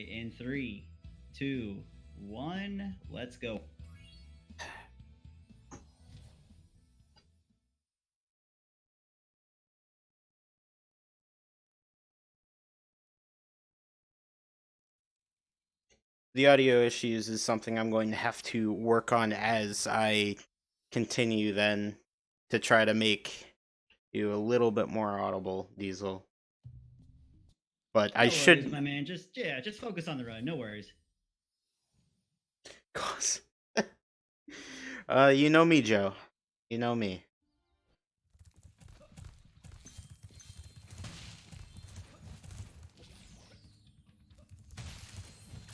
in 3, 2, 1. Let's go. The audio issues is something I'm going to have to work on as I continue then to try to make you a little bit more audible, Diesel. But I No worries, should my man. Just focus on the run. No worries. cause you know me, Joe. You know me.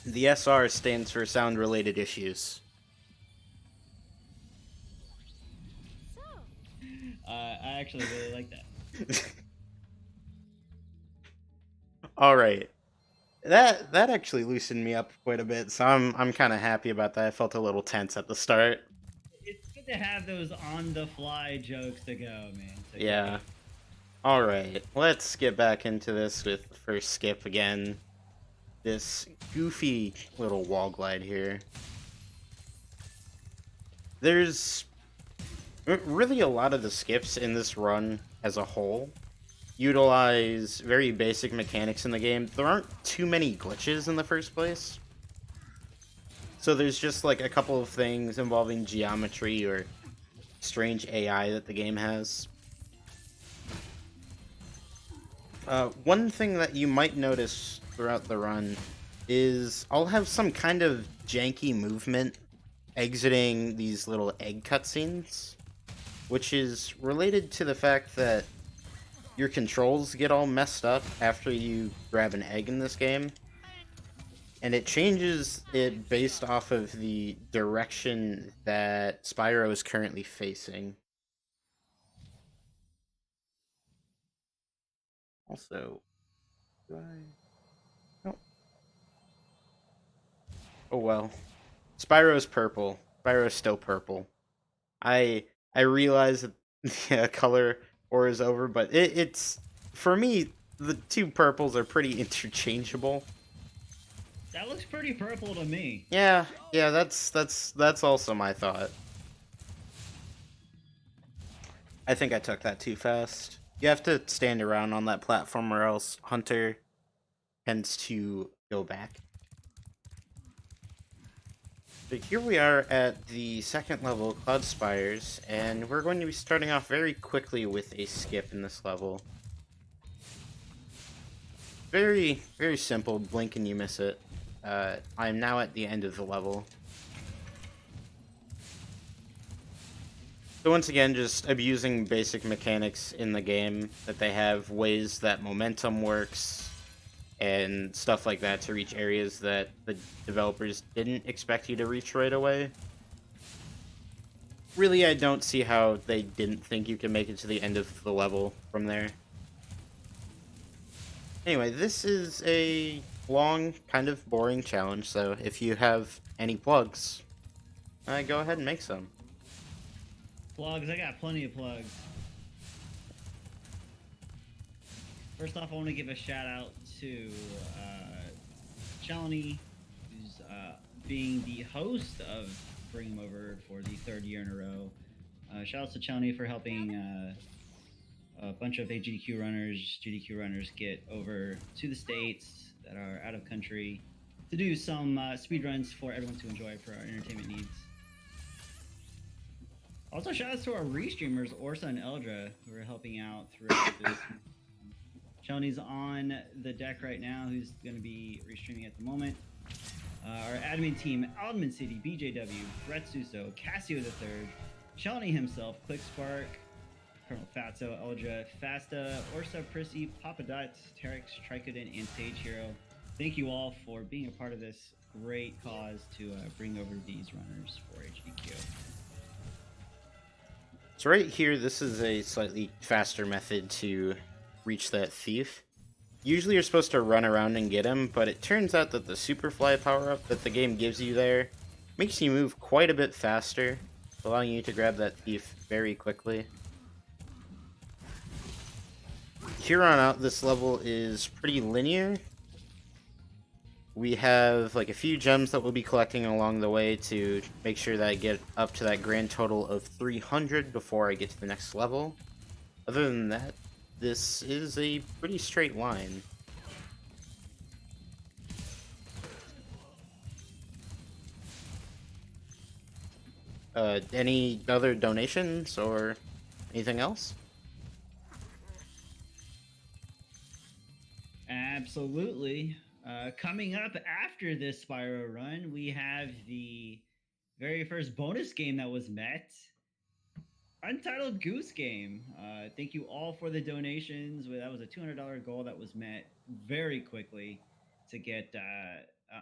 The SR stands for sound related issues. I actually really like that. All right. That actually loosened me up quite a bit, so I'm kind of happy about that. I felt a little tense at the start. It's good to have those on the fly jokes to go, man. So Yeah. yay. All right. Let's get back into this with the first skip again. This goofy little wall glide here. There's really a lot of the skips in this run as a whole utilize very basic mechanics in the game. There aren't too many glitches in the first place. So there's just like a couple of things involving geometry or strange AI that the game has. One thing that you might notice throughout the run is I'll have some kind of janky movement exiting these little egg cutscenes, which is related to the fact that your controls get all messed up after you grab an egg in this game, and it changes it based off of the direction that Spyro is currently facing. Also, do I? Oh, oh well. Spyro's purple. Spyro's still purple. I realize that the color war is over, but it's for me the two purples are pretty interchangeable. That looks pretty purple to me. Yeah, yeah, that's also my thought. I think I took that too fast. You have to stand around on that platform or else Hunter tends to go back. But here we are at the second level, Cloud Spires, and we're going to be starting off very quickly with a skip in this level. Very, very simple, blink and you miss it. I'm now at the end of the level. So once again, just abusing basic mechanics in the game that they have, ways that momentum works, and stuff like that to reach areas that the developers didn't expect you to reach right away. Really, I don't see how they didn't think you can make it to the end of the level from there. Anyway, this is a long, kind of boring challenge, so if you have any plugs, go ahead and make some. Plugs, I got plenty of plugs. First off, I want to give a shout out to Chalony, who's being the host of Bring 'em Over for the third year in a row. Shout out to Chalony for helping a bunch of AGDQ runners, GDQ runners get over to the States that are out of country to do some speed runs for everyone to enjoy for our entertainment needs. Also, shout outs to our restreamers, Orsa and Eldra, who are helping out throughout this. Shoney's on the deck right now, who's going to be restreaming at the moment. Our admin team, Aldman City, BJW, Brett Suso, Cassio III, Shawnee himself, ClickSpark, Colonel Fatso, Eldra, Fasta, Orsa, Prissy, Papa Dots, Terex, Tricoden, and Sage Hero. Thank you all for being a part of this great cause to bring over these runners for HDQ. So right here, this is a slightly faster method to reach that thief. Usually you're supposed to run around and get him, but it turns out that the Superfly power-up that the game gives you there makes you move quite a bit faster, allowing you to grab that thief very quickly. Here on out, this level is pretty linear. We have like a few gems that we'll be collecting along the way to make sure that I get up to that grand total of 300 before I get to the next level. Other than that, this is a pretty straight line. Any other donations or anything else? Absolutely. Coming up after this Spyro run, we have the very first bonus game that was met. Untitled Goose Game. Thank you all for the donations. That was a $200 goal that was met very quickly to get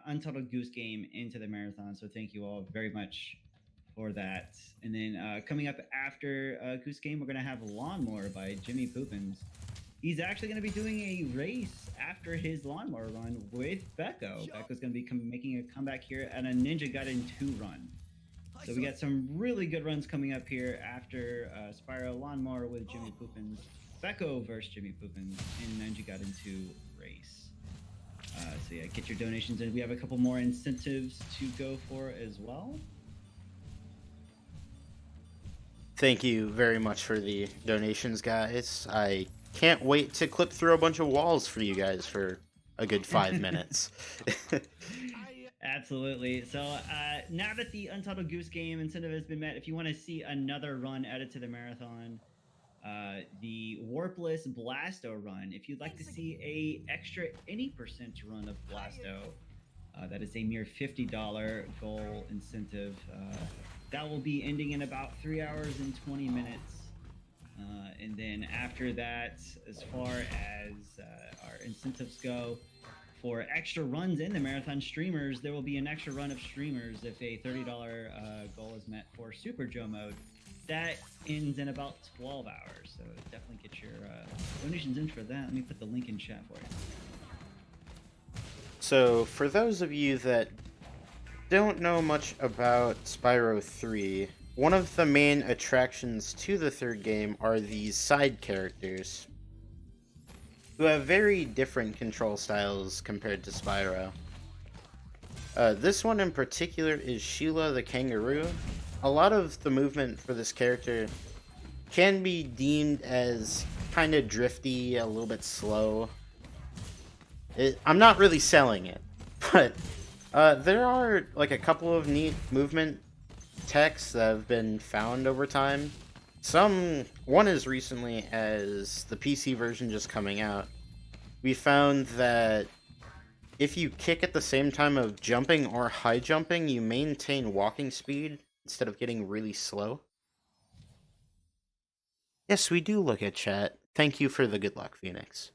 Untitled Goose Game into the marathon. So thank you all very much for that. And then coming up after Goose Game, we're going to have Lawnmower by Jimmy Poopins. He's actually going to be doing a race after his lawnmower run with Becco. Becco's going to be making a comeback here at a Ninja Gaiden 2 run. So we got some really good runs coming up here after Spyro Lawnmower with Jimmy Poopins, Becco versus Jimmy Poopins in Ninja Gaiden 2 race. So yeah, get your donations in. We have a couple more incentives to go for as well. Thank you very much for the donations, guys. I can't wait to clip through a bunch of walls for you guys for a good 5 minutes. Absolutely. So now that the Untitled Goose Game incentive has been met, if you want to see another run added to the marathon, the Warpless Blasto run, if you'd like to see a extra any percent run of Blasto, that is a mere $50 goal incentive. That will be ending in about 3 hours and 20 minutes. And then after that, as far as our incentives go, for extra runs in the marathon streamers, there will be an extra run of streamers if a $30 goal is met for Super Joe mode. That ends in about 12 hours, so definitely get your donations in for that. Let me put the link in chat for you. So, for those of you that don't know much about Spyro 3, one of the main attractions to the third game are these side characters, who have very different control styles compared to Spyro. This one in particular is Sheila the Kangaroo. A lot of the movement for this character can be deemed as kind of drifty, a little bit slow. I'm not really selling it, but there are like a couple of neat movement techs that have been found over time. One as recently as the PC version just coming out. We found that if you kick at the same time of jumping or high jumping, you maintain walking speed instead of getting really slow. Yes, we do look at chat. Thank you for the good luck, Phoenix.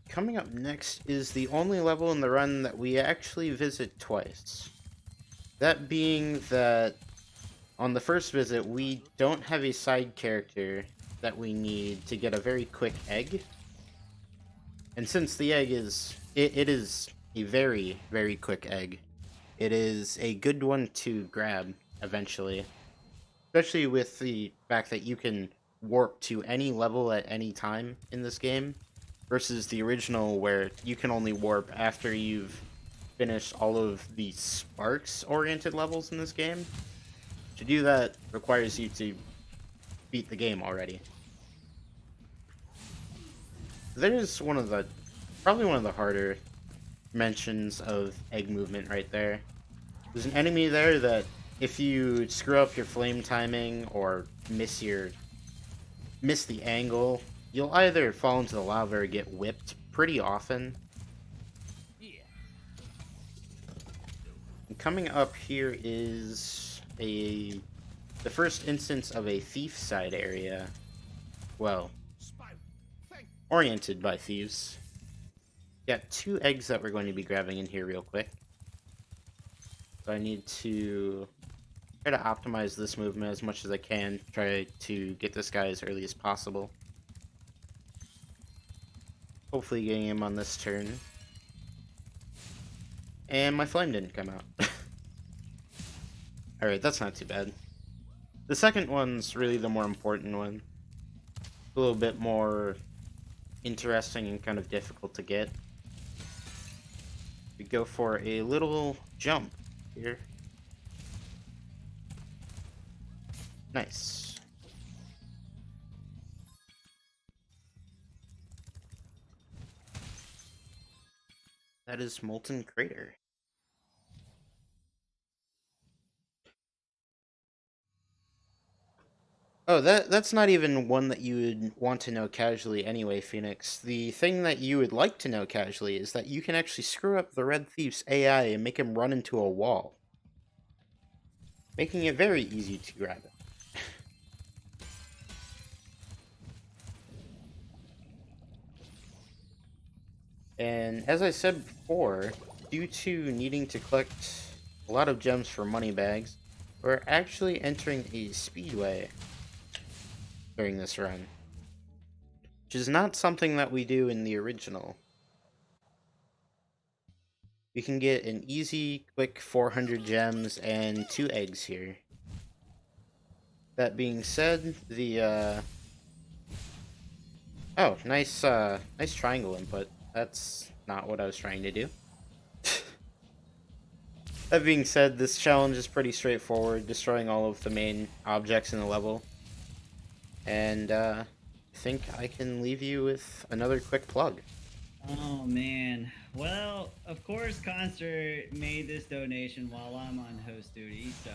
Coming up next is the only level in the run that we actually visit twice. That being that on the first visit, we don't have a side character that we need to get a very quick egg. And since the egg is... It is a very, very quick egg. It is a good one to grab eventually. Especially with the fact that you can warp to any level at any time in this game. Versus the original where you can only warp after you've finished all of the Sparks-oriented levels in this game. To do that requires you to beat the game already. There's probably one of the harder mentions of egg movement right there. There's an enemy there that if you screw up your flame timing or miss the angle, you'll either fall into the lava or get whipped pretty often. And coming up here is the first instance of a thief side area. Well, oriented by thieves. Got 2 eggs that we're going to be grabbing in here real quick. So I need to try to optimize this movement as much as I can. Try to get this guy as early as possible. Hopefully getting him on this turn. And my flame didn't come out. Alright, that's not too bad. The second one's really the more important one. A little bit more interesting and kind of difficult to get. We go for a little jump here. Nice. That is Molten Crater. Oh, that's not even one that you would want to know casually anyway, Phoenix. The thing that you would like to know casually is that you can actually screw up the Red Thief's AI and make him run into a wall, making it very easy to grab it. And as I said before, due to needing to collect a lot of gems for money bags, we're actually entering a speedway during this run, which is not something that we do in the original. We can get an easy, quick 400 gems and 2 eggs here. That being said, oh, nice triangle input. That's not what I was trying to do. That being said, this challenge is pretty straightforward, destroying all of the main objects in the level. And, I think I can leave you with another quick plug. Oh man. Well, of course Conster made this donation while I'm on host duty, so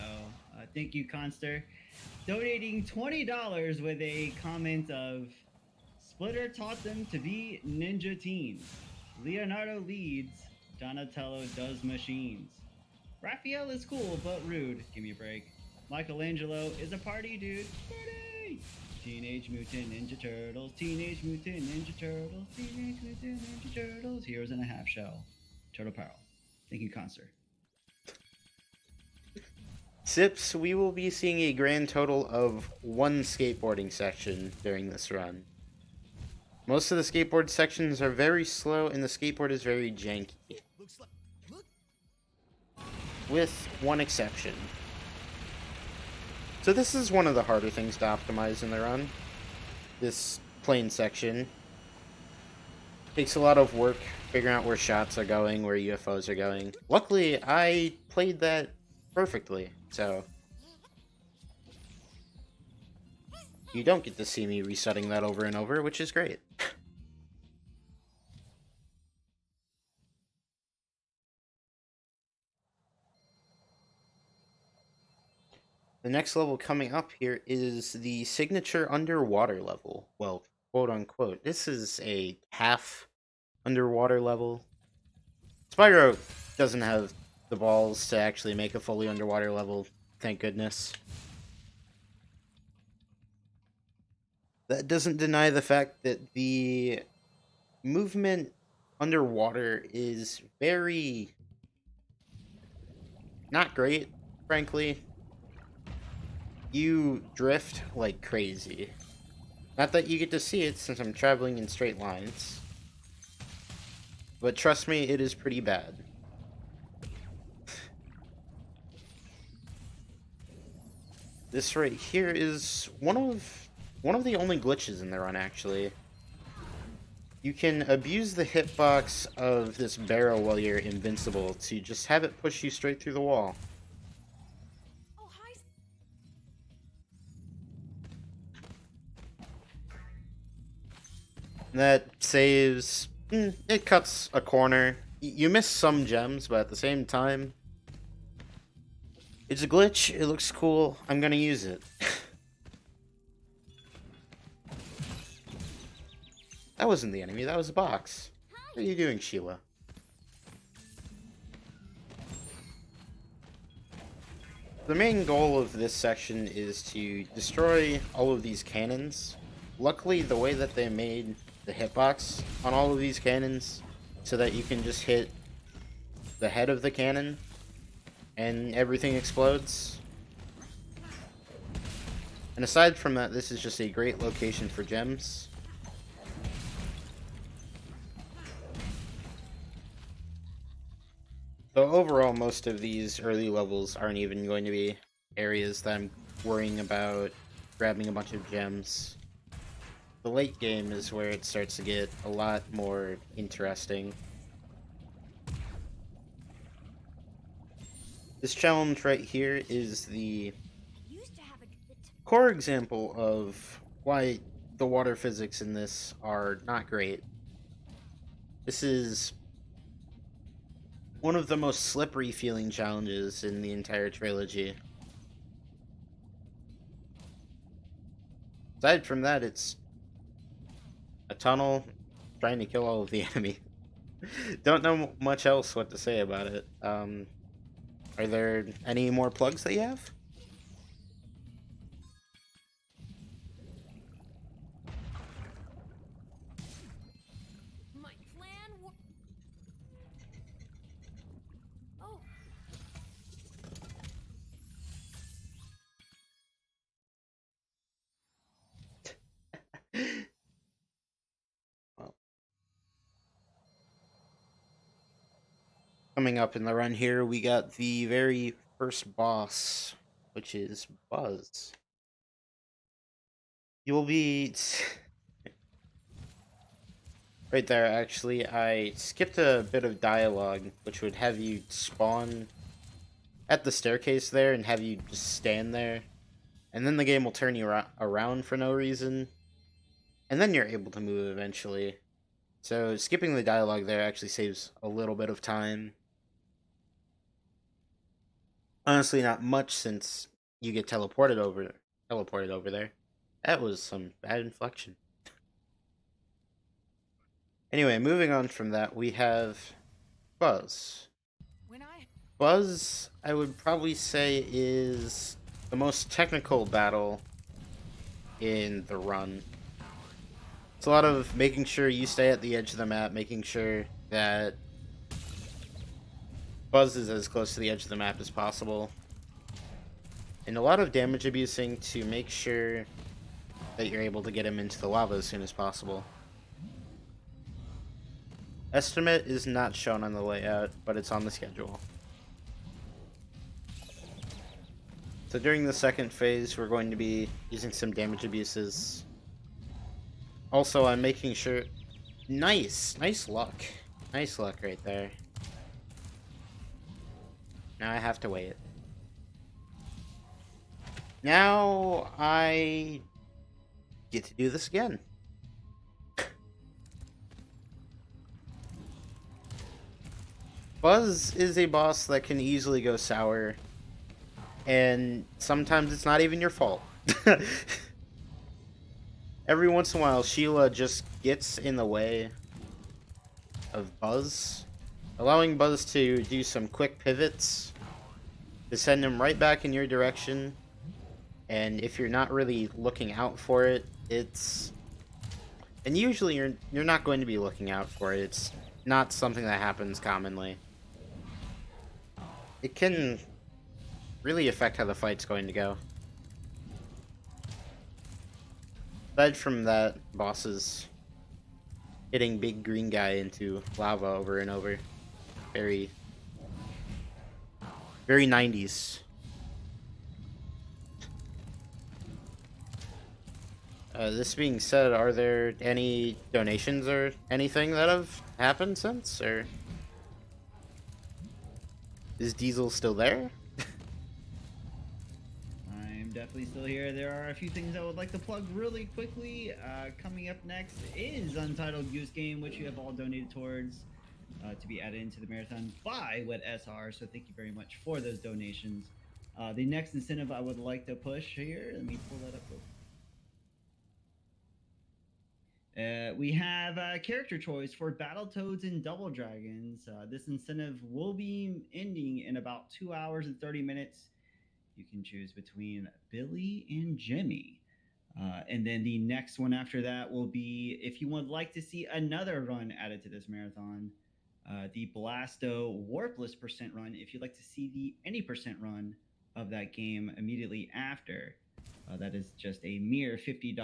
thank you Conster. Donating $20 with a comment of Splitter taught them to be ninja teens. Leonardo leads, Donatello does machines. Raphael is cool but rude. Give me a break. Michelangelo is a party dude. Party! Teenage Mutant Ninja Turtles, Teenage Mutant Ninja Turtles, Teenage Mutant Ninja Turtles, Heroes in a Half Shell. Turtle Power. Thank you, Conster. Sips, we will be seeing a grand total of 1 skateboarding section during this run. Most of the skateboard sections are very slow and the skateboard is very janky. With one exception. So this is one of the harder things to optimize in the run. This plane section. Takes a lot of work figuring out where shots are going, where UFOs are going. Luckily, I played that perfectly, so you don't get to see me resetting that over and over, which is great. The next level coming up here is the signature underwater level. Well, quote unquote. This is a half underwater level. Spyro doesn't have the balls to actually make a fully underwater level, thank goodness. That doesn't deny the fact that the movement underwater is very not great, frankly. You drift like crazy. Not that you get to see it since I'm traveling in straight lines. But trust me, it is pretty bad. This right here is one of the only glitches in the run, actually. You can abuse the hitbox of this barrel while you're invincible to just have it push you straight through the wall. That saves... it cuts a corner. You miss some gems, but at the same time... it's a glitch, it looks cool, I'm gonna use it. That wasn't the enemy, that was a box. What are you doing, Sheila? The main goal of this section is to destroy all of these cannons. Luckily, the way that they made the hitbox on all of these cannons so that you can just hit the head of the cannon and everything explodes. And aside from that, this is just a great location for gems. So overall, most of these early levels aren't even going to be areas that I'm worrying about grabbing a bunch of gems. The late game is where it starts to get a lot more interesting. This challenge right here is the core example of why the water physics in this are not great. This is one of the most slippery feeling challenges in the entire trilogy. Aside from that, it's a tunnel trying to kill all of the enemy. Don't know much else what to say about it. Are there any more plugs that you have? My plan Oh. Well, coming up in the run here, we got the very first boss, which is Buzz. You'll be right there. Actually, I skipped a bit of dialogue, which would have you spawn at the staircase there and have you just stand there, and then the game will turn you around for no reason, and then you're able to move eventually. So skipping the dialogue there actually saves a little bit of time. Honestly, not much, since you get teleported over there. That was some bad inflection. Anyway, moving on from that, we have Buzz. When I Buzz, I would probably say, is the most technical battle in the run. It's a lot of making sure you stay at the edge of the map, making sure that Buzz is as close to the edge of the map as possible, and a lot of damage abusing to make sure that you're able to get him into the lava as soon as possible. Estimate is not shown on the layout, but it's on the schedule. So during the second phase, we're going to be using some damage abuses. Also, I'm making sure... Nice luck. Nice luck right there. Now I have to wait. Now I get to do this again. Buzz is a boss that can easily go sour, and sometimes it's not even your fault. Every once in a while, Sheila just gets in the way of Buzz, allowing Buzz to do some quick pivots to send him right back in your direction. And if you're not really looking out for it, and usually you're not going to be looking out for it. It's not something that happens commonly. It can really affect how the fight's going to go. Aside from that, bosses hitting big green guy into lava over and over. Very, very 90s. This being said, are there any donations or anything that have happened since, or is Diesel still there? I'm definitely still here. There are a few things I would like to plug really quickly. Coming up next is Untitled Goose Game, which you have all donated towards to be added into the marathon by WedSR. So thank you very much for those donations. The next incentive I would like to push here, let me pull that up real quick. We have character choice for Battletoads and Double Dragons. This incentive will be ending in about 2 hours and 30 minutes. You can choose between Billy and Jimmy. And then the next one after that will be, if you would like to see another run added to this marathon, the Blasto Warpless percent run. If you'd like to see the any percent run of that game immediately after, that is just a mere $50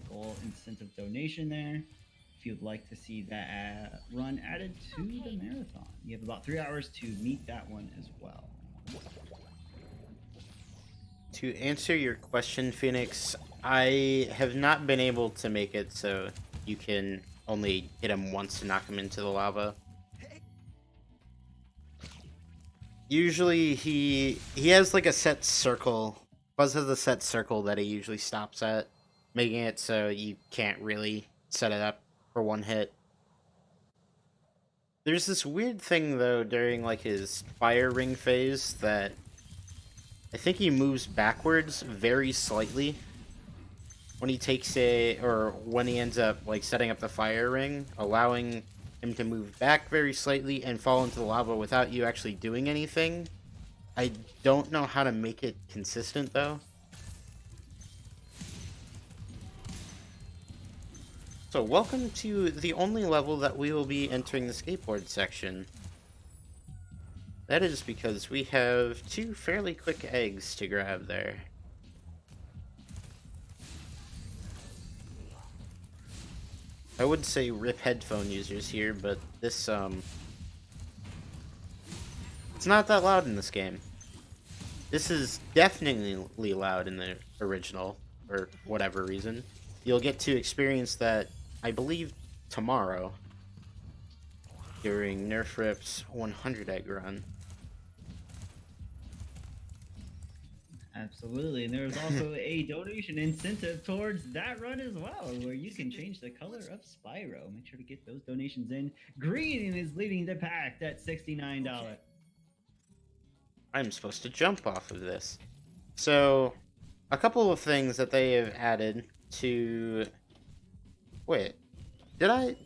goal incentive donation there. If you'd like to see that run added to the marathon, you have about 3 hours to meet that one as well. To answer your question, Phoenix, I have not been able to make it so you can only hit him once to knock him into the lava. Usually he has like a set circle. Buzz has a set circle that he usually stops at, making it so you can't really set it up for one hit. There's this weird thing though during like his fire ring phase that I think he moves backwards very slightly when he takes or when he ends up like setting up the fire ring, allowing him to move back very slightly and fall into the lava without you actually doing anything. I don't know how to make it consistent though. So welcome to the only level that we will be entering the skateboard section. That is because we have 2 fairly quick eggs to grab there. I would say rip headphone users here, but this, it's not that loud in this game. This is definitely loud in the original, for whatever reason. You'll get to experience that, I believe, tomorrow, during Nerf Rip's 100 egg run. Absolutely, and there's also a donation incentive towards that run as well, where you can change the color of Spyro. Make sure to get those donations in. Green is leading the pack at $69. I'm supposed to jump off of this. So, a couple of things that they have added to... Wait, did I...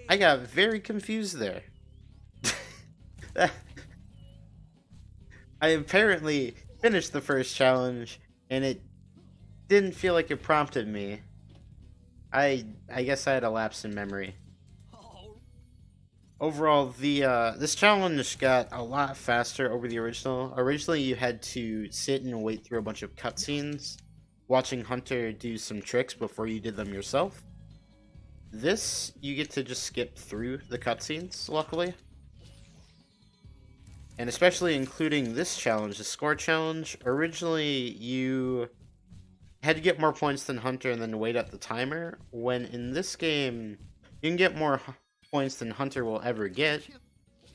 I got very confused there. I apparently finished the first challenge, and it didn't feel like it prompted me. I guess I had a lapse in memory. Overall, this challenge got a lot faster over the original. Originally, you had to sit and wait through a bunch of cutscenes, watching Hunter do some tricks before you did them yourself. This, you get to just skip through the cutscenes, luckily. And especially including this challenge, the score challenge. Originally, you had to get more points than Hunter and then wait at the timer. When in this game, you can get more points than Hunter will ever get.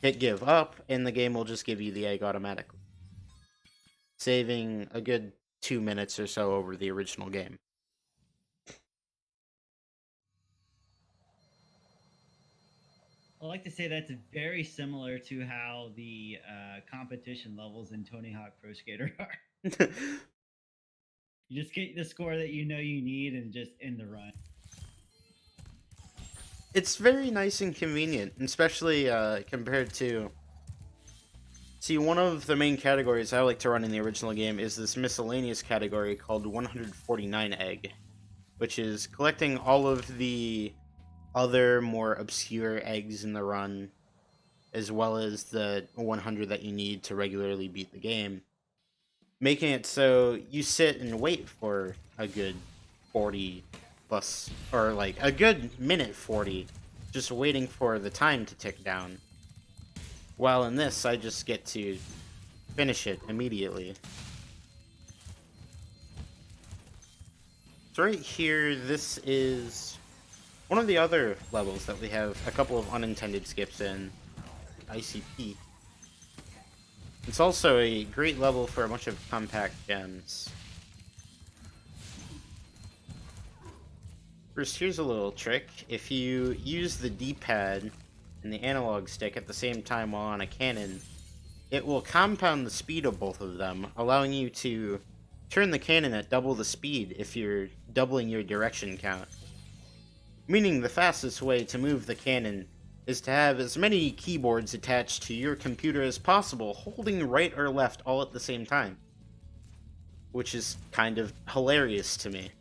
Hit give up, and the game will just give you the egg automatically. Saving a good 2 minutes or so over the original game. I like to say that's very similar to how the competition levels in Tony Hawk Pro Skater are. You just get the score that you know you need and just end the run. It's very nice and convenient, especially compared to... See, one of the main categories I like to run in the original game is this miscellaneous category called 149 Egg, which is collecting all of the other more obscure eggs in the run, as well as the 100 that you need to regularly beat the game, making it so you sit and wait for a good 40 plus, or like a good minute 40, just waiting for the time to tick down. While in this, I just get to finish it immediately. So right here, this is one of the other levels that we have a couple of unintended skips in, ICP. It's also a great level for a bunch of compact gems. First, here's a little trick. If you use the D-pad and the analog stick at the same time while on a cannon, it will compound the speed of both of them, allowing you to turn the cannon at double the speed if you're doubling your direction count. Meaning the fastest way to move the cannon is to have as many keyboards attached to your computer as possible, holding right or left all at the same time. Which is kind of hilarious to me.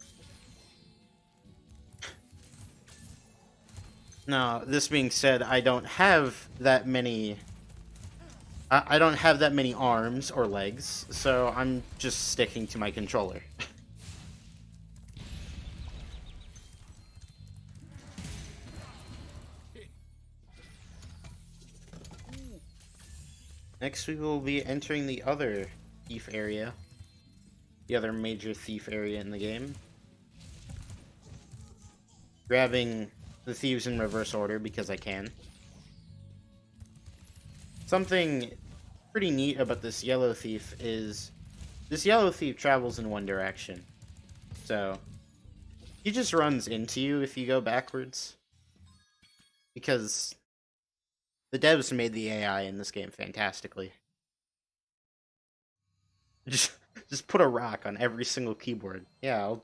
Now, this being said, I don't have that many... I don't have that many arms or legs, so I'm just sticking to my controller. Next, we will be entering the other thief area. The other major thief area in the game. Grabbing the thieves in reverse order because I can. Something pretty neat about this yellow thief is this yellow thief travels in one direction. So he just runs into you if you go backwards. Because the devs made the AI in this game fantastically. Just put a rock on every single keyboard. Yeah,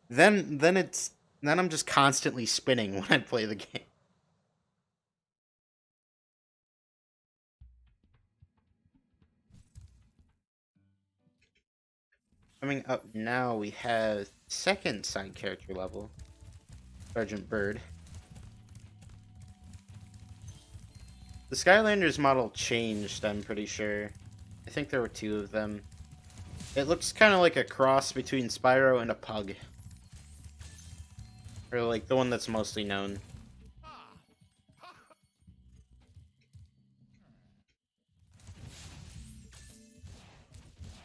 then I'm just constantly spinning when I play the game. Coming up now, we have second side character level, Sergeant Bird. The Skylanders model changed, I'm pretty sure. I think there were two of them. It looks kind of like a cross between Spyro and a pug. Or like the one that's mostly known.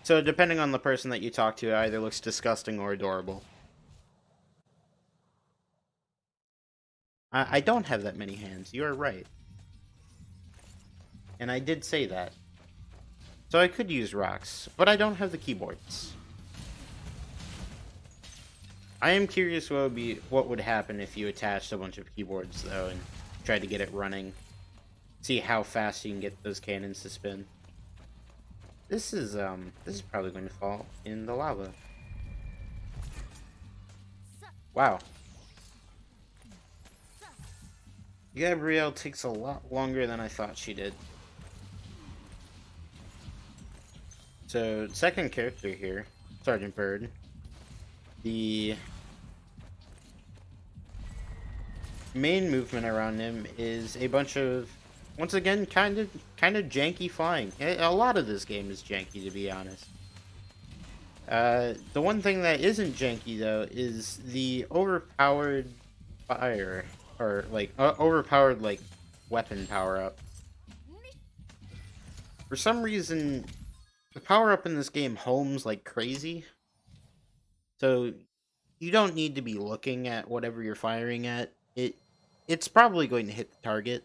So depending on the person that you talk to, it either looks disgusting or adorable. I don't have that many hands, you are right. And I did say that. So I could use rocks, but I don't have the keyboards. I am curious what would happen if you attached a bunch of keyboards though and tried to get it running. See how fast you can get those cannons to spin. This is probably going to fall in the lava. Wow. Gabrielle takes a lot longer than I thought she did. So, second character here, Sergeant Bird. The main movement around him is a bunch of, once again, kind of janky flying. A lot of this game is janky, to be honest. The one thing that isn't janky though is the overpowered fire, or like overpowered like weapon power up. For some reason, the power up in this game homes like crazy. So you don't need to be looking at whatever you're firing at. It's probably going to hit the target.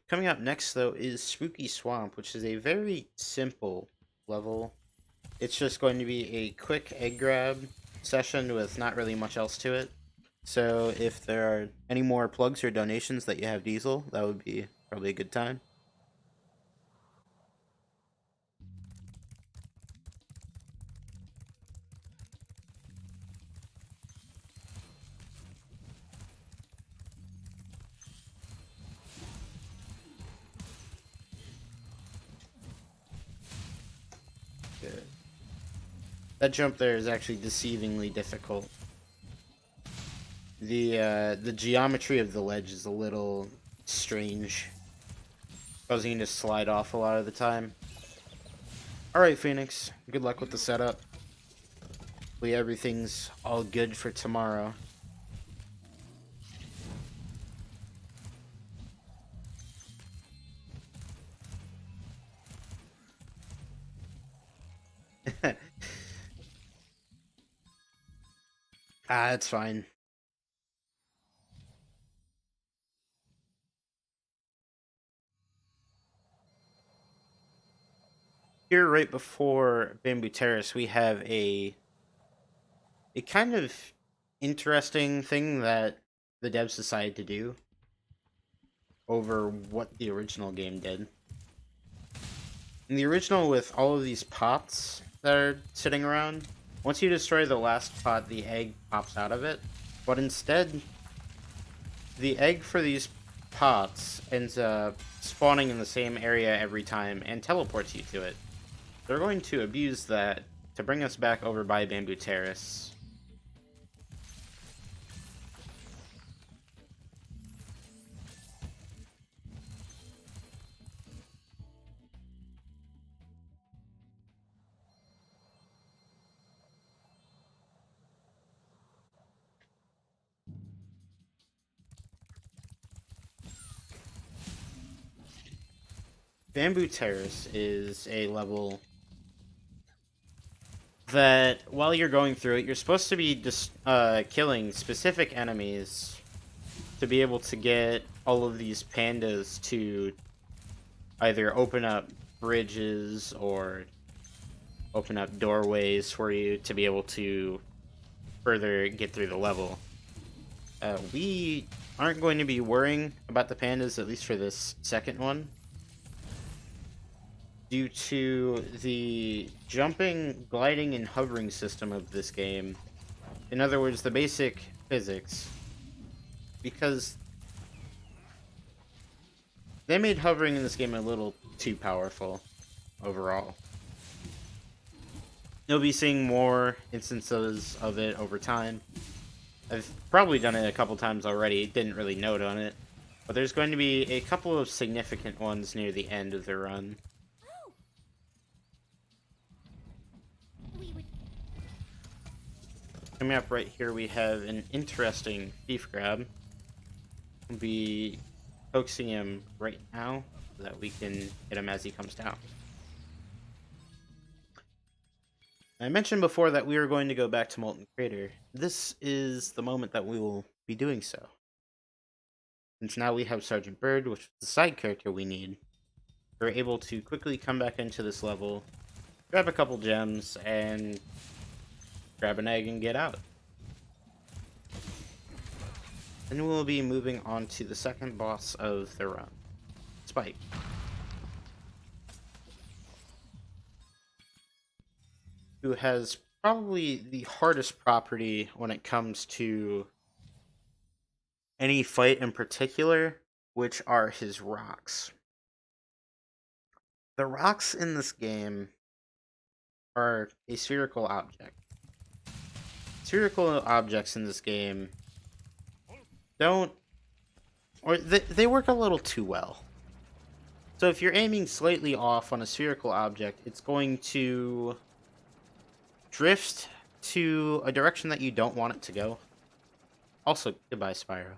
Coming up next, though, is Spooky Swamp, which is a very simple level. It's just going to be a quick egg grab session with not really much else to it. So if there are any more plugs or donations that you have, Diesel, that would be probably a good time. Good. That jump there is actually deceivingly difficult. The geometry of the ledge is a little strange, causing you to slide off a lot of the time. Alright, Phoenix. Good luck with the setup. Hopefully everything's all good for tomorrow. It's fine. Here, right before Bamboo Terrace, we have a kind of interesting thing that the devs decided to do over what the original game did. In the original, with all of these pots that are sitting around, once you destroy the last pot, the egg pops out of it. But instead, the egg for these pots ends up spawning in the same area every time and teleports you to it. They're going to abuse that to bring us back over by Bamboo Terrace. Bamboo Terrace is a level that, while you're going through it, you're supposed to be just killing specific enemies to be able to get all of these pandas to either open up bridges or open up doorways for you to be able to further get through the level. We aren't going to be worrying about the pandas, at least for this second one, due to the jumping, gliding, and hovering system of this game. In other words, the basic physics. Because they made hovering in this game a little too powerful overall. You'll be seeing more instances of it over time. I've probably done it a couple times already, didn't really note on it. But there's going to be a couple of significant ones near the end of the run. Oh. We would. Coming up right here, we have an interesting thief grab. We'll be focusing him right now so that we can hit him as he comes down. I mentioned before that we were going to go back to Molten Crater. This is the moment that we will be doing so. Since now we have Sergeant Bird, which is the side character we need, we're able to quickly come back into this level, grab a couple gems, and grab an egg and get out. Then we'll be moving on to the second boss of the run, Spike. Who has probably the hardest property when it comes to any fight in particular, which are his rocks. The rocks in this game are a spherical object. Spherical objects in this game they work a little too well. So if you're aiming slightly off on a spherical object, it's going to drift to a direction that you don't want it to go. Also, goodbye, Spyro.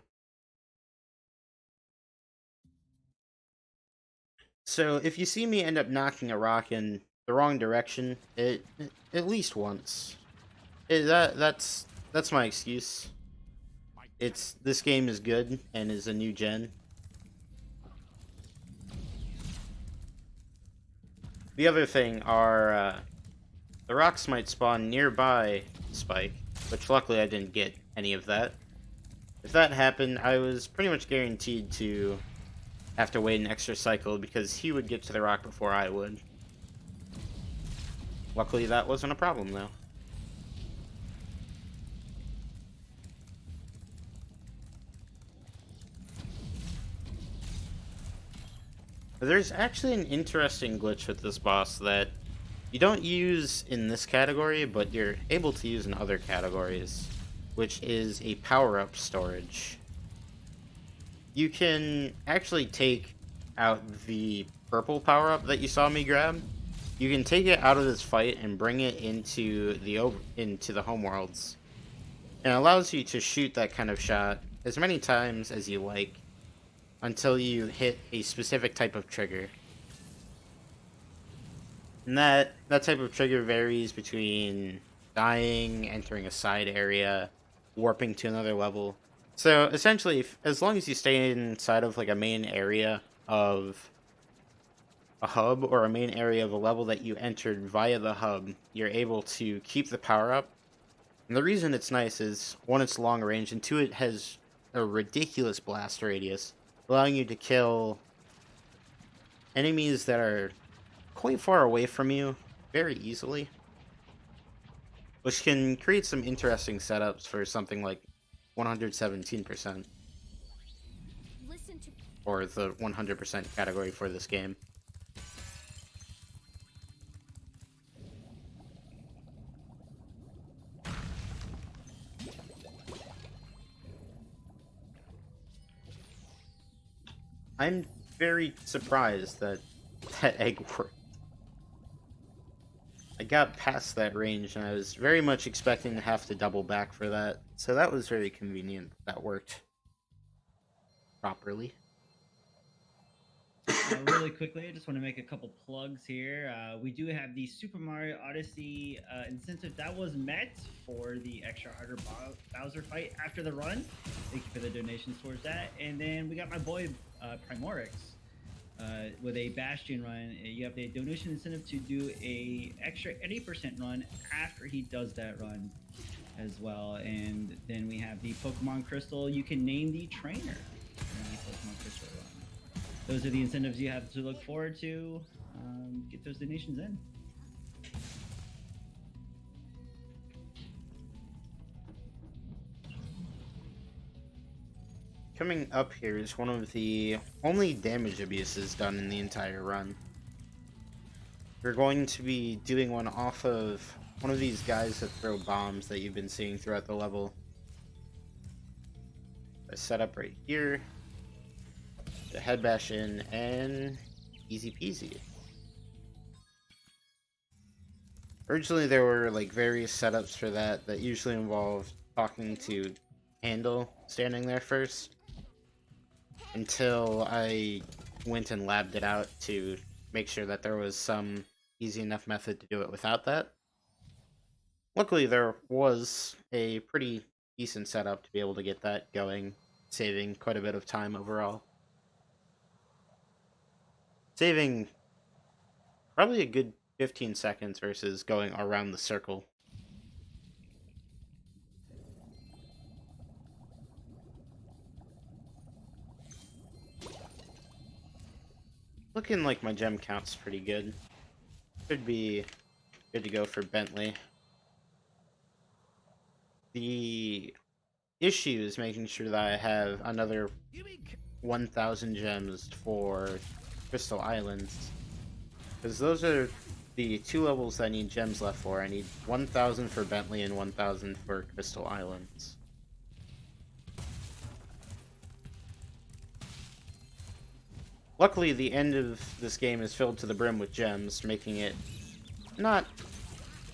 So if you see me end up knocking a rock in the wrong direction, at least once, that's my excuse. This game is good and is a new gen. The other thing are the rocks might spawn nearby Spike, which luckily I didn't get any of that. If that happened, I was pretty much guaranteed to have to wait an extra cycle because he would get to the rock before I would. Luckily that wasn't a problem though. There's actually an interesting glitch with this boss that you don't use in this category, but you're able to use in other categories, which is a power-up storage. You can actually take out the purple power-up that you saw me grab. You can take it out of this fight and bring it into the homeworlds. And it allows you to shoot that kind of shot as many times as you like, until you hit a specific type of trigger. And that type of trigger varies between dying, entering a side area, warping to another level. So essentially, as long as you stay inside of like a main area of a hub or a main area of a level that you entered via the hub, you're able to keep the power up. And the reason it's nice is, one, it's long range, and two, it has a ridiculous blast radius, allowing you to kill enemies that are quite far away from you very easily, which can create some interesting setups for something like 117%, Listen to. or the 100% category for this game. I'm very surprised that that egg worked. I got past that range and I was very much expecting to have to double back for that. So that was very convenient. That worked properly. Really quickly, I just want to make a couple plugs here. We do have the Super Mario Odyssey incentive that was met for the extra harder Bowser fight after the run. Thank you for the donations towards that. And then we got my boy Primorix with a Bastion run. You have the donation incentive to do a extra 80% run after he does that run as well. And then we have the Pokemon Crystal. You can name the trainer in the Pokemon Crystal run. Those are the incentives you have to look forward to. Get those donations in. Coming up here is one of the only damage abuses done in the entire run. We're going to be doing one off of one of these guys that throw bombs that you've been seeing throughout the level. I set up right here. The head bash in, and easy peasy. Originally there were like various setups for that usually involved talking to Handle standing there first, until I went and labbed it out to make sure that there was some easy enough method to do it without that. Luckily there was a pretty decent setup to be able to get that going, saving quite a bit of time overall. Saving probably a good 15 seconds versus going around the circle. Looking like my gem count's pretty good. Should be good to go for Bentley. The issue is making sure that I have another 1,000 gems for Crystal Islands, because those are the two levels I need gems left for. I need 1,000 for Bentley and 1,000 for Crystal Islands. Luckily, the end of this game is filled to the brim with gems, making it not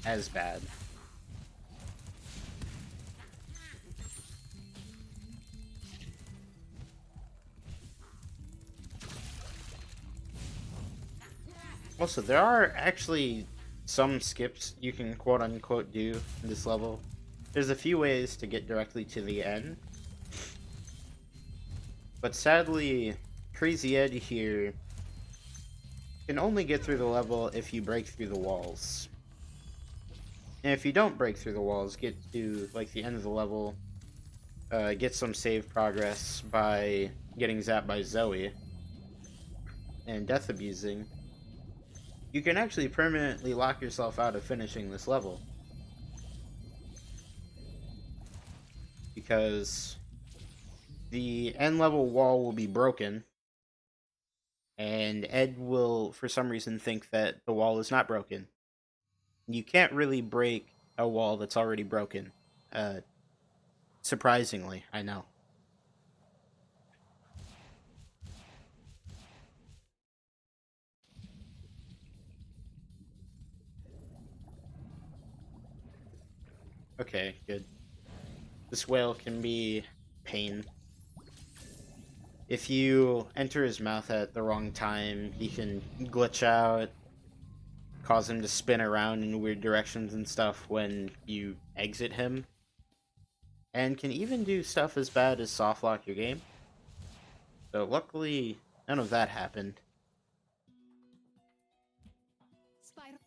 as bad. Also, there are actually some skips you can quote-unquote do in this level. There's a few ways to get directly to the end. But sadly, Crazy Ed here can only get through the level if you break through the walls. And if you don't break through the walls, get to like the end of the level, get some save progress by getting zapped by Zoe and death abusing, you can actually permanently lock yourself out of finishing this level. Because the end level wall will be broken, and Ed will, for some reason, think that the wall is not broken. You can't really break a wall that's already broken. Surprisingly, I know. Okay, good. This whale can be pain. If you enter his mouth at the wrong time, he can glitch out, cause him to spin around in weird directions and stuff when you exit him, and can even do stuff as bad as softlock your game. So luckily, none of that happened. Spyro.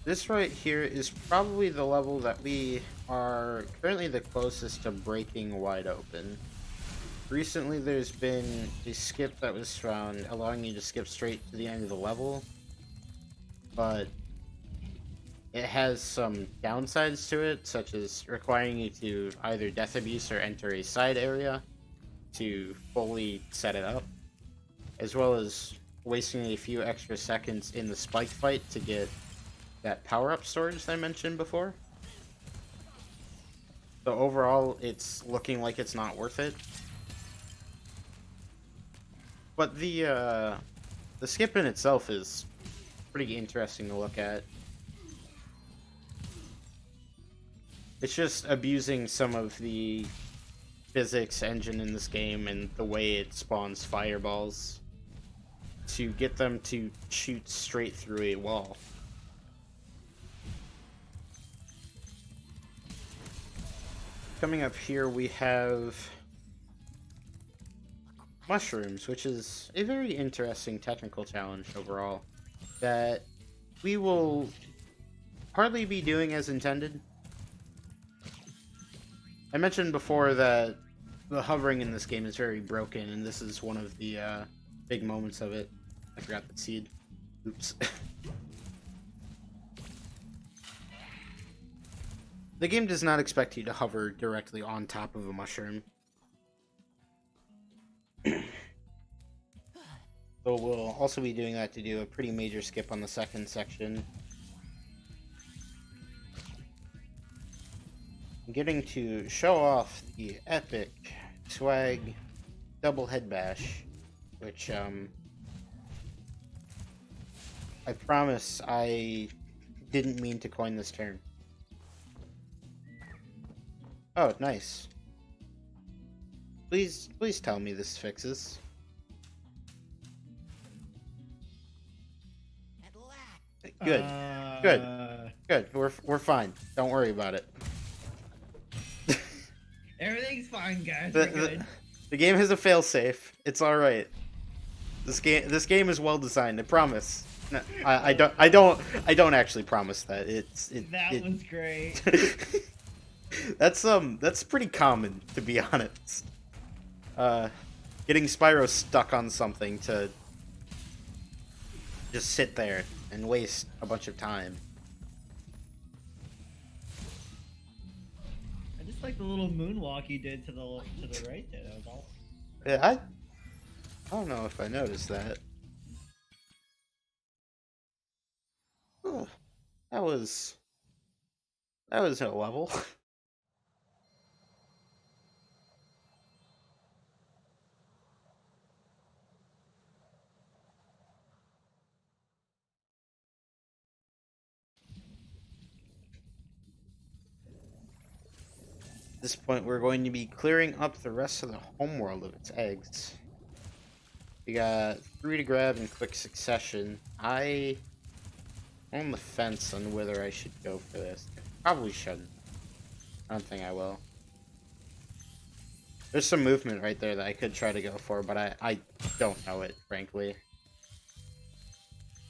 This right here is probably the level that we are currently the closest to breaking wide open. Recently there's been a skip that was found allowing you to skip straight to the end of the level, but it has some downsides to it, such as requiring you to either death abuse or enter a side area to fully set it up, as well as wasting a few extra seconds in the spike fight to get that power-up storage that I mentioned before. So overall, it's looking like it's not worth it. But the skip in itself is pretty interesting to look at. It's just abusing some of the physics engine in this game and the way it spawns fireballs to get them to shoot straight through a wall. Coming up here, we have mushrooms, which is a very interesting technical challenge overall that we will hardly be doing as intended. I mentioned before that the hovering in this game is very broken, and this is one of the big moments of it. I forgot the seed. Oops. The game does not expect you to hover directly on top of a mushroom. So we'll also be doing that to do a pretty major skip on the second section. I'm getting to show off the epic swag double head bash, which I promise I didn't mean to coin this term. Oh, nice. Please tell me this fixes. Good. Good. We're fine. Don't worry about it. Everything's fine, guys. We're good. The game has a failsafe. It's all right. This game is well designed. I promise. No, I don't actually promise that. That was great. That's pretty common, to be honest. Getting Spyro stuck on something to just sit there and waste a bunch of time. I just like the little moonwalk he did to the right there. That was awesome. Yeah, I don't know if I noticed that. Oh, that was a level. At this point, we're going to be clearing up the rest of the homeworld of its eggs. We got 3 to grab in quick succession. I'm on the fence on whether I should go for this. Probably shouldn't. I don't think I will. There's some movement right there that I could try to go for, but I don't know it, frankly.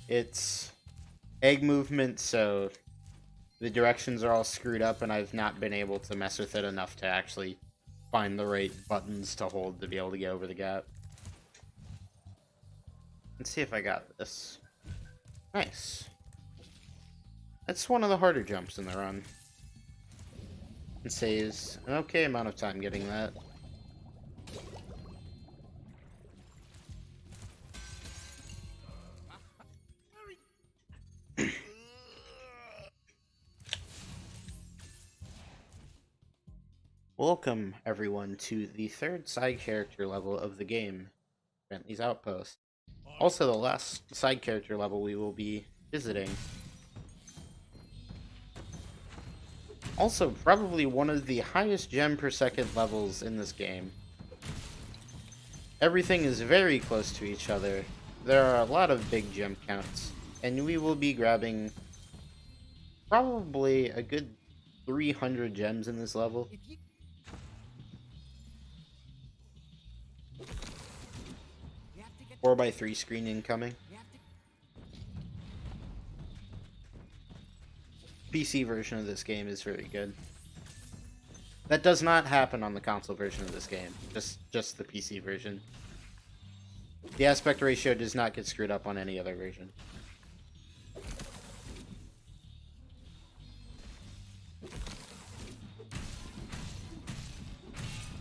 It's egg movement, so the directions are all screwed up, and I've not been able to mess with it enough to actually find the right buttons to hold to be able to get over the gap. Let's see if I got this. Nice. That's one of the harder jumps in the run. It saves an okay amount of time getting that. Welcome, everyone, to the third side character level of the game, Bentley's Outpost. Also, the last side character level we will be visiting. Also, probably one of the highest gem per second levels in this game. Everything is very close to each other. There are a lot of big gem counts, and we will be grabbing probably a good 300 gems in this level. 4x3 screen incoming. PC version of this game is very good. That does not happen on the console version of this game. Just the PC version. The aspect ratio does not get screwed up on any other version.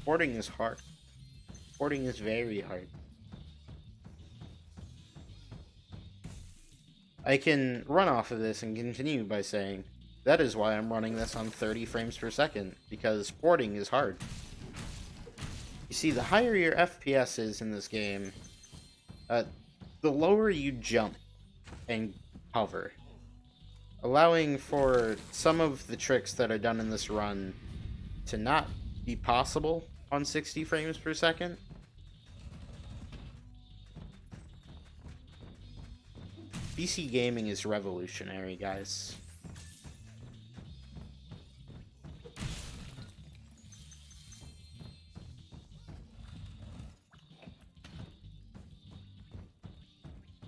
Porting is hard. Porting is very hard. I can run off of this and continue by saying, that is why I'm running this on 30 frames per second, because porting is hard. You see, the higher your FPS is in this game, the lower you jump and hover. allowing for some of the tricks that are done in this run to not be possible on 60 frames per second. PC gaming is revolutionary, guys.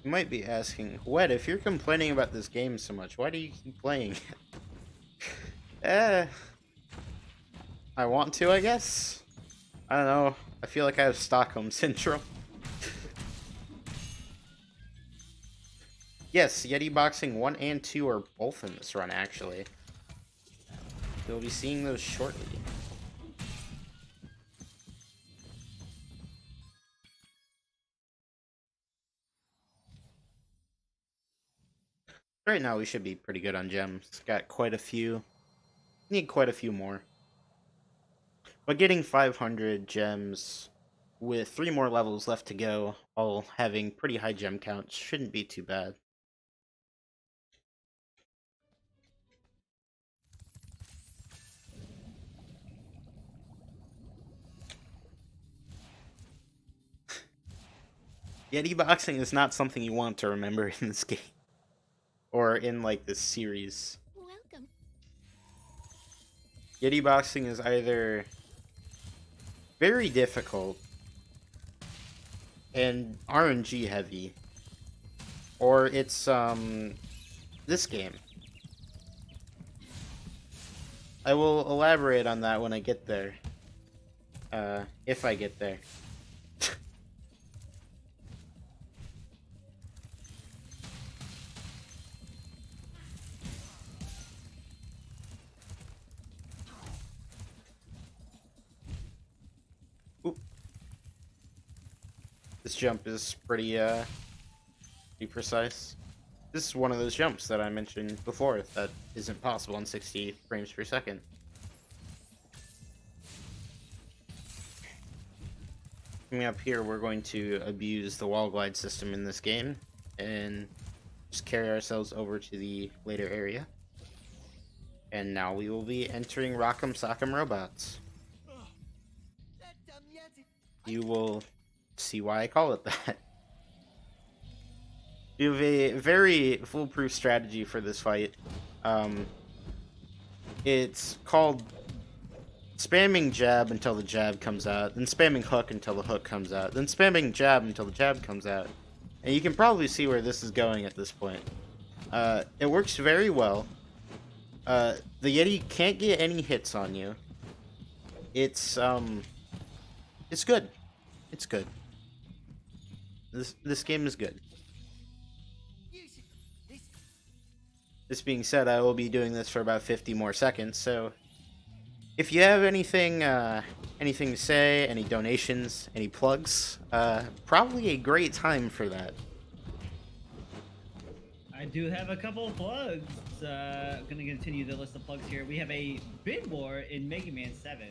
You might be asking, Wed, if you're complaining about this game so much, why do you keep playing it? I want to, I guess? I don't know. I feel like I have Stockholm Syndrome. Yes, Yeti Boxing 1 and 2 are both in this run, actually. You'll be seeing those shortly. Right now, we should be pretty good on gems. Got quite a few. Need quite a few more. But getting 500 gems with 3 more levels left to go, all having pretty high gem counts, shouldn't be too bad. Yeti Boxing is not something you want to remember in this game. Or in, like, this series. Welcome. Yeti Boxing is either very difficult and RNG heavy, or it's, this game. I will elaborate on that when I get there. If I get there. Oop. This jump is pretty precise. This is one of those jumps that I mentioned before that isn't possible in 60 frames per second. Coming up here, we're going to abuse the wall glide system in this game and just carry ourselves over to the later area. And now we will be entering Rock'em Sock'em Robots. You will see why I call it that. You have a very foolproof strategy for this fight. It's called spamming jab until the jab comes out, then spamming hook until the hook comes out, then spamming jab until the jab comes out. And you can probably see where this is going at this point. It works very well. The Yeti can't get any hits on you. It's good. It's good. This game is good. This being said, I will be doing this for about 50 more seconds, so if you have anything to say, any donations, any plugs, probably a great time for that. I do have a couple of plugs. I'm gonna continue the list of plugs here. We have a bid war in Mega Man 7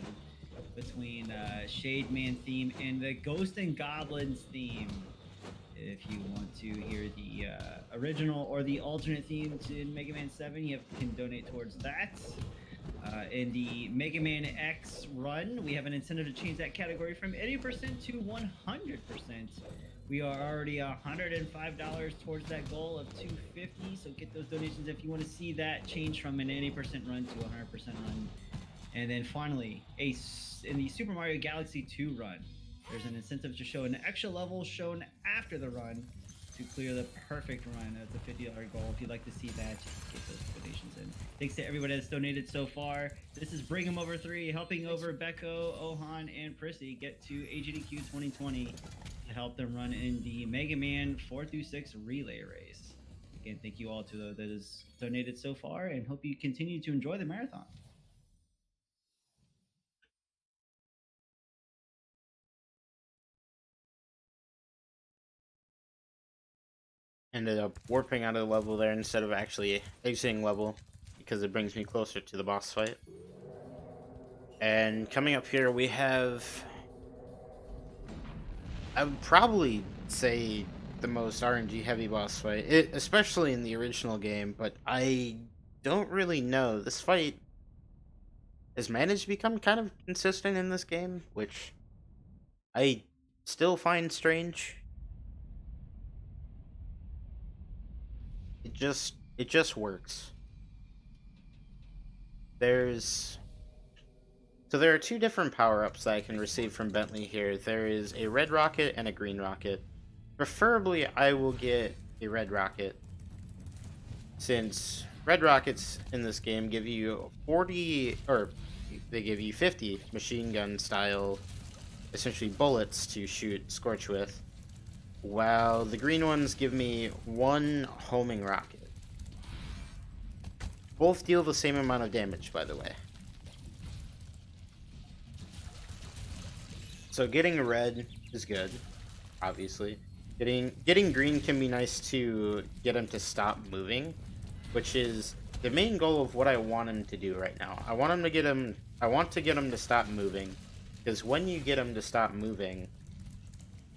between Shade Man theme and the Ghost and Goblins theme. If you want to hear the original or the alternate themes in Mega Man 7, you can donate towards that. In the Mega Man X run, we have an incentive to change that category from 80% to 100%. We are already $105 towards that goal of $250, so get those donations if you want to see that change from an 80% run to 100% run. And then finally, in the Super Mario Galaxy 2 run, there's an incentive to show an extra level shown after the run to clear the perfect run at the $50 goal. If you'd like to see that, just get those donations in. Thanks to everybody that's donated so far. This is Bring 'em Over 3, helping over Becco, Ohan, and Prissy get to AGDQ 2020 to help them run in the Mega Man 4-6 relay race. Again, thank you all to those that has donated so far, and hope you continue to enjoy the marathon. Ended up warping out of the level there instead of actually exiting level because it brings me closer to the boss fight. And coming up here we have, I would probably say, the most RNG heavy boss fight, especially in the original game, but I don't really know. This fight has managed to become kind of consistent in this game, which I still find strange. It just works. There's there are two different power-ups that I can receive from Bentley here. There is a red rocket and a green rocket. Preferably, I will get a red rocket, since red rockets in this game give you 40, or they give you 50 machine gun style, essentially bullets to shoot Scorch with, while the green ones give me one homing rocket. Both deal the same amount of damage, by the way. So getting red is good, obviously. Getting green can be nice to get him to stop moving, which is the main goal of what I want him to do right now. I want to get him to stop moving, because when you get him to stop moving,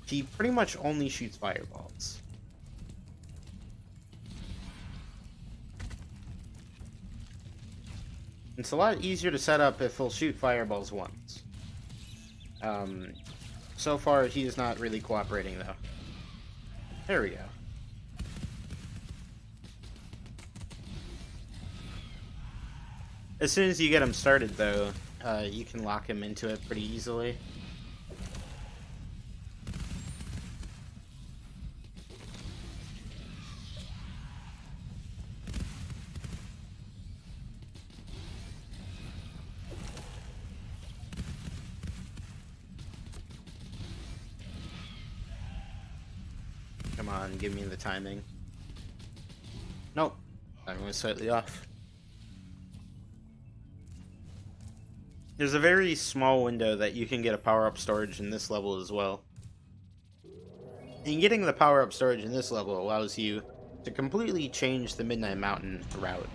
he pretty much only shoots fireballs. It's a lot easier to set up if he'll shoot fireballs once. So far, he is not really cooperating, though. There we go. As soon as you get him started, though, you can lock him into it pretty easily. Come on, give me the timing. Nope. Timing was slightly off. There's a very small window that you can get a power-up storage in this level as well. And getting the power-up storage in this level allows you to completely change the Midnight Mountain route,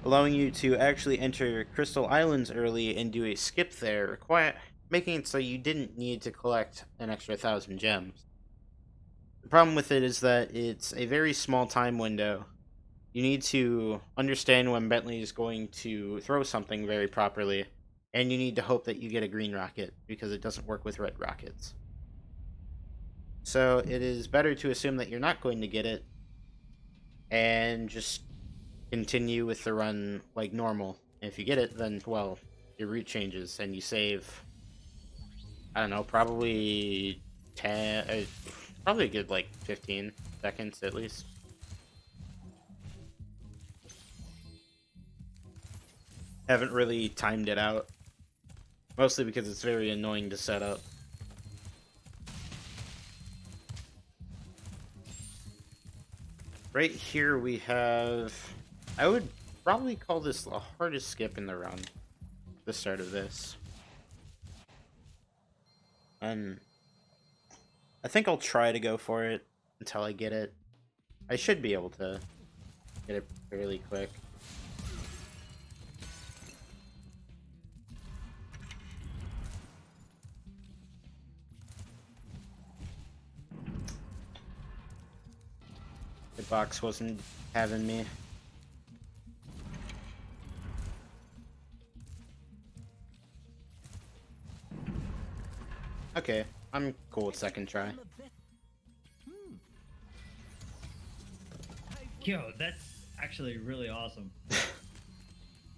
allowing you to actually enter Crystal Islands early and do a skip there, making it so you didn't need to collect an extra 1,000 gems. The problem with it is that it's a very small time window. You need to understand when Bentley is going to throw something very properly, and you need to hope that you get a green rocket, because it doesn't work with red rockets. So it is better to assume that you're not going to get it, and just continue with the run like normal. And if you get it, then, well, your route changes, and you save, I don't know, probably 10, probably a good, like, 15 seconds at least. Haven't really timed it out, mostly because it's very annoying to set up. Right here we have, I would probably call this the hardest skip in the run, the start of this. And I think I'll try to go for it until I get it. I should be able to get it fairly quick. The box wasn't having me. Okay, I'm cool with second try. Yo, that's actually really awesome.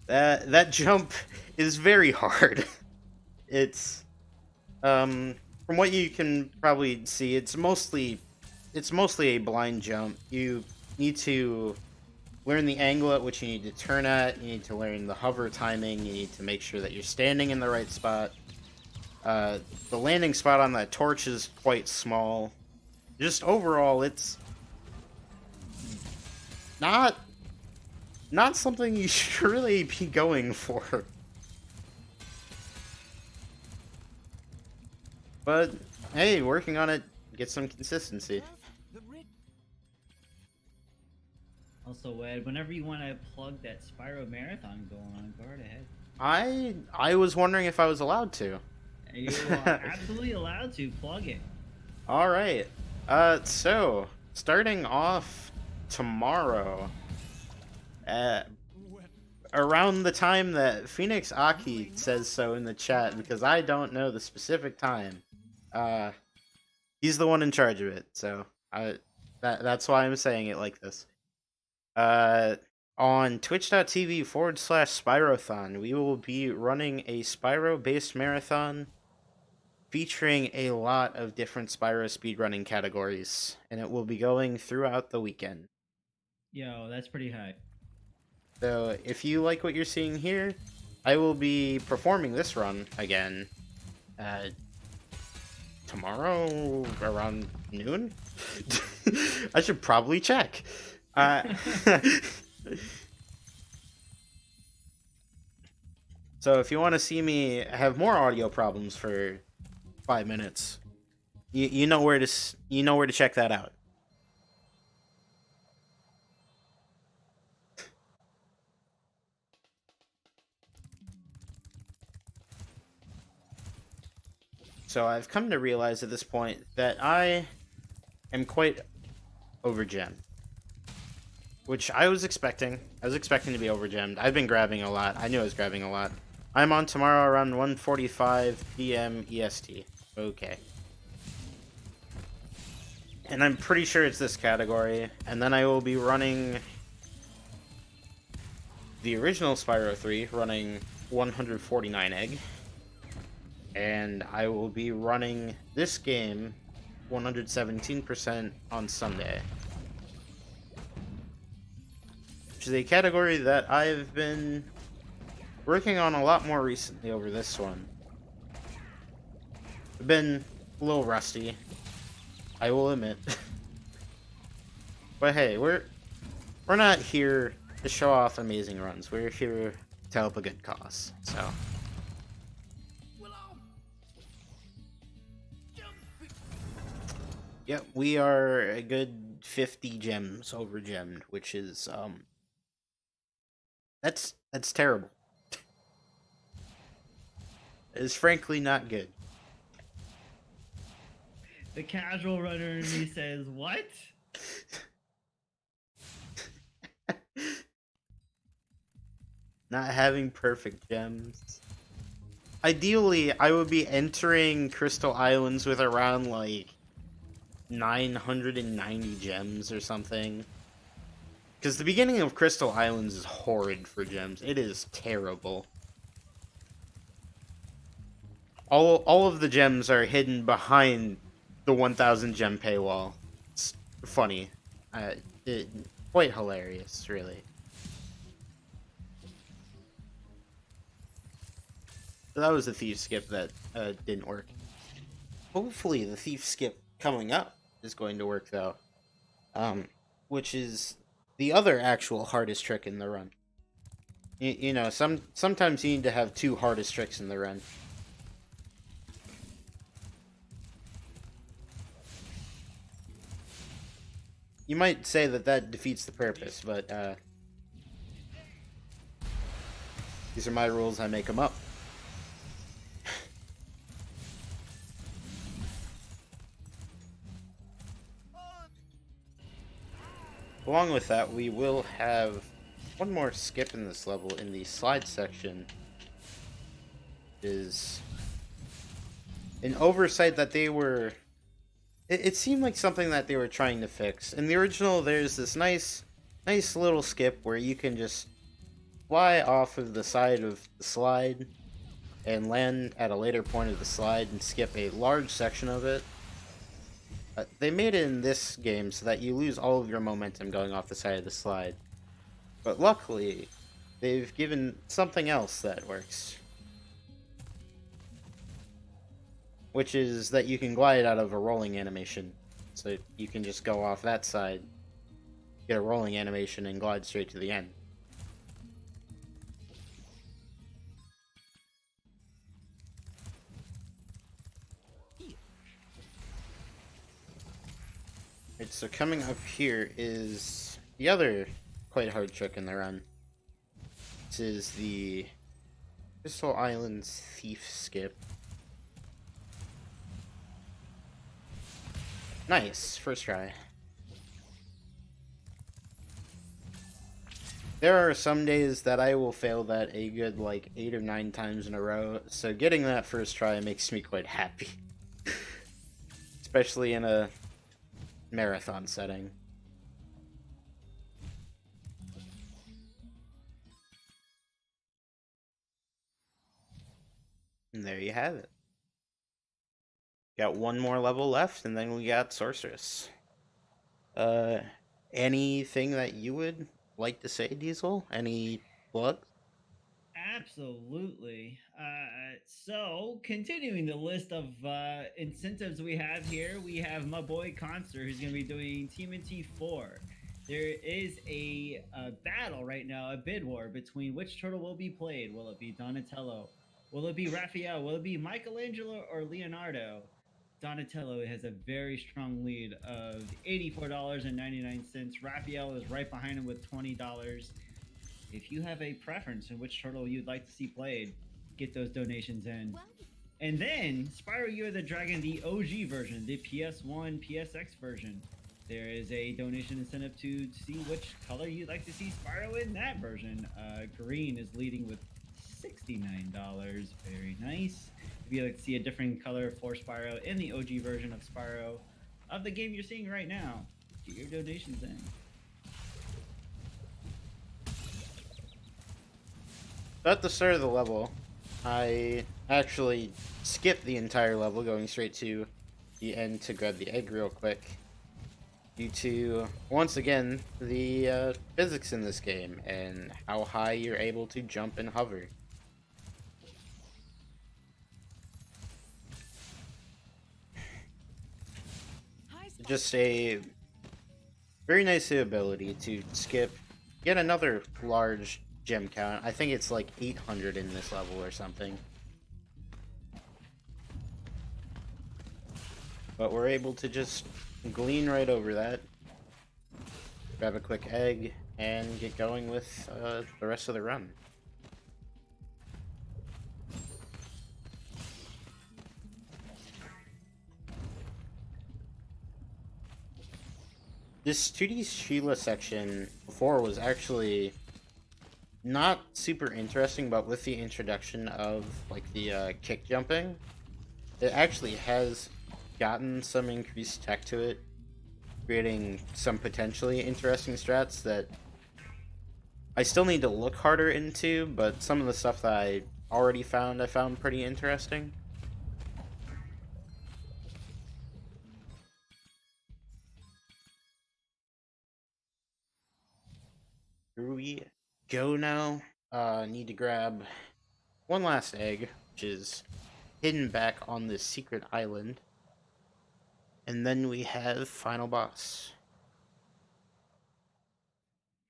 That jump is very hard. It's from what you can probably see, it's mostly a blind jump. You need to learn the angle at which you need to turn at, you need to learn the hover timing, you need to make sure that you're standing in the right spot. The landing spot on that torch is quite small. Just overall, it's not something you should really be going for. But hey, working on it, get some consistency. Also, Wed, whenever you want to plug that Spyro marathon going on, go right ahead. I was wondering if I was allowed to. You are absolutely allowed to plug it. All right. So starting off tomorrow, uh, around the time that Phoenix Aki says so in the chat, because I don't know the specific time. Uh, he's the one in charge of it, so that's why I'm saying it like this. On twitch.tv/Spyrothon, we will be running a Spyro-based marathon featuring a lot of different Spyro speedrunning categories, and it will be going throughout the weekend. Yo, that's pretty high. So if you like what you're seeing here, I will be performing this run again tomorrow around noon. I should probably check. So if you want to see me have more audio problems for 5 minutes, you know where to check that out. So I've come to realize at this point that I am quite overgemmed, which I was expecting. I was expecting to be overgemmed. I've been grabbing a lot. I knew I was grabbing a lot. I'm on tomorrow around 1:45 p.m. EST. Okay. And I'm pretty sure it's this category. And then I will be running the original Spyro 3, running 149 egg. And I will be running this game 117% on Sunday. Which is a category that I've been working on a lot more recently over this one. I've been a little rusty, I will admit. But hey, we're not here to show off amazing runs. We're here to help a good cause. So yep, we are a good 50 gems over gemmed, which is that's terrible. It's frankly not good. The casual runner in me says, what? Not having perfect gems. Ideally, I would be entering Crystal Islands with around like 990 gems or something. Because the beginning of Crystal Islands is horrid for gems. It is terrible. All of the gems are hidden behind the 1,000 gem paywall. It's funny. Quite hilarious, really. So that was the thief skip that didn't work. Hopefully the thief skip coming up is going to work, though. Which is the other actual hardest trick in the run. You know, sometimes you need to have two hardest tricks in the run. You might say that defeats the purpose, but these are my rules, I make them up. Along with that, we will have one more skip in this level in the slide section. Is an oversight that they were... It seemed like something that they were trying to fix. In the original, there's this nice little skip where you can just fly off of the side of the slide and land at a later point of the slide and skip a large section of it. They made it in this game so that you lose all of your momentum going off the side of the slide. But luckily, they've given something else that works. Which is that you can glide out of a rolling animation. So you can just go off that side, get a rolling animation, and glide straight to the end. Right, so coming up here is the other quite hard trick in the run. This is the Crystal Islands Thief Skip. Nice, first try. There are some days that I will fail that a good, like, 8 or 9 times in a row, so getting that first try makes me quite happy. Especially in a marathon setting. And there you have it. Got one more level left, and then we got Sorceress. Uh, anything that you would like to say, Diesel? Any plugs? Absolutely. So, continuing the list of incentives we have here, we have my boy Conster, who's going to be doing TMNT 4. There is a battle right now, a bid war between which turtle will be played. Will it be Donatello? Will it be Raphael? Will it be Michelangelo or Leonardo? Donatello has a very strong lead of $84.99. Raphael is right behind him with $20. If you have a preference in which turtle you'd like to see played, get those donations in. Well, And then, Spyro You're the Dragon, the OG version, the PS1, PSX version. There is a donation incentive to see which color you'd like to see Spyro in that version. Green is leading with $69. Very nice. If you'd like to see a different color for Spyro in the OG version of Spyro of the game you're seeing right now, get your donations in. At the start of the level, I actually skipped the entire level, going straight to the end to grab the egg real quick. Due to, once again, the physics in this game and how high you're able to jump and hover. Just a very nice ability to skip, get another large gem count. I think it's like 800 in this level or something. But we're able to just glean right over that, grab a quick egg, and get going with the rest of the run. This 2D Sheila section before was actually not super interesting, but with the introduction of like the kick jumping, it actually has gotten some increased tech to it, creating some potentially interesting strats that I still need to look harder into, but some of the stuff that I already found, I found pretty interesting. Here we go now. Need to grab one last egg, which is hidden back on this secret island. And then we have final boss.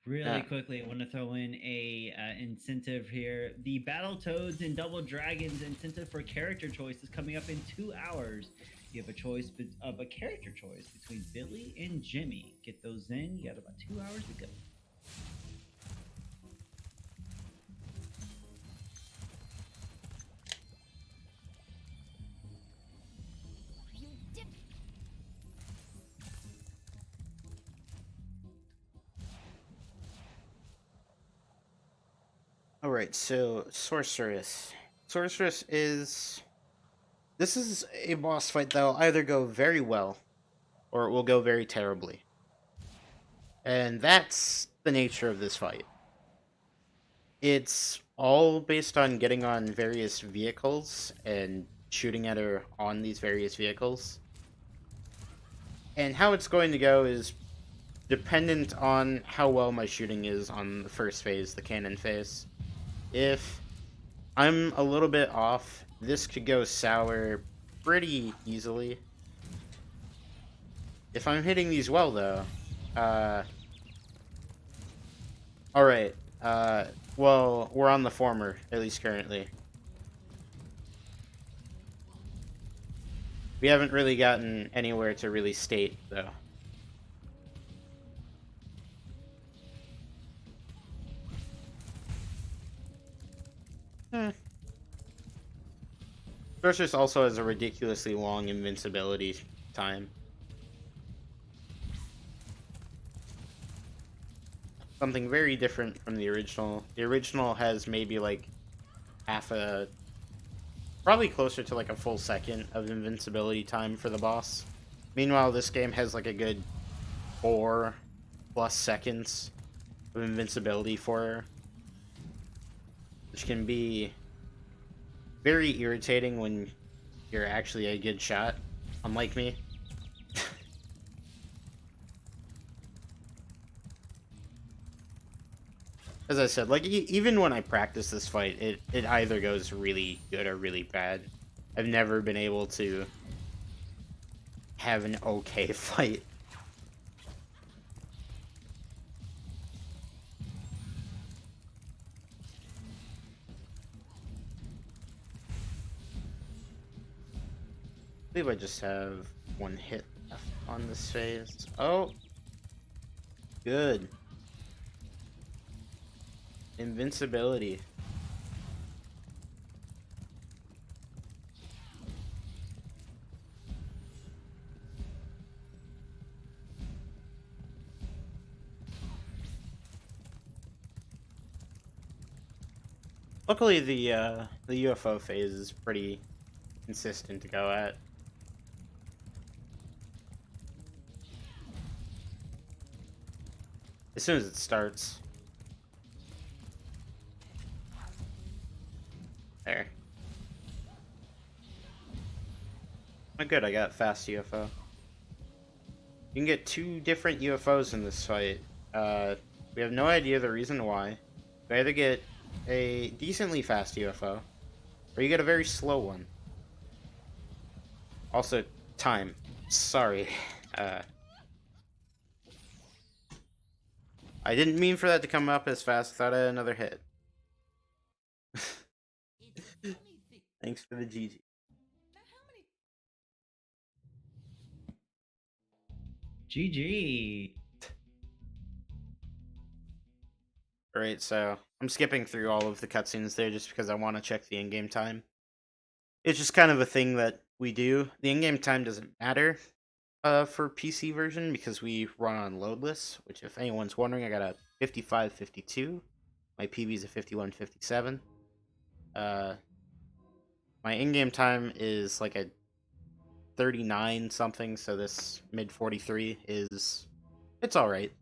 Really quickly, I want to throw in a incentive here. The Battletoads and Double Dragons incentive for character choice is coming up in 2 hours. You have a choice of a character choice between Billy and Jimmy. Get those in. You got about 2 hours to go. you dip. Alright, so Sorceress. Sorceress is... This is a boss fight that will either go very well, or it will go very terribly. And that's the nature of this fight. It's all based on getting on various vehicles and shooting at her on these various vehicles. And how it's going to go is dependent on how well my shooting is on the first phase, the cannon phase. If I'm a little bit off, this could go sour pretty easily. If I'm hitting these well, though, alright, well, we're on the former, at least currently. We haven't really gotten anywhere to really state, though. Sorceress also has a ridiculously long invincibility time. something very different from the original. The original has maybe like probably closer to like a full second of invincibility time for the boss. Meanwhile, this game has like a good 4+ seconds of invincibility for her, which can be very irritating when you're actually a good shot, unlike me. As I said, like, even when I practice this fight, it either goes really good or really bad. I've never been able to have an okay fight. I believe I just have one hit left on this phase. Oh! Good. Invincibility. Luckily, the UFO phase is pretty consistent to go at. As soon as it starts. There. Oh, good, I got fast UFO. You can get 2 different UFOs in this fight. We have no idea the reason why. You either get a decently fast UFO, or you get a very slow one. Also, time. Sorry. I didn't mean for that to come up as fast. I thought I had another hit. Thanks for the GG. GG. Alright, so I'm skipping through all of the cutscenes there just because I want to check the in-game time. It's just kind of a thing that we do. The in-game time doesn't matter for PC version because we run on loadless, which if anyone's wondering, I got a 5552. My PB is a 5157. My in-game time is like a 39 something, so this mid 43 is, it's all right.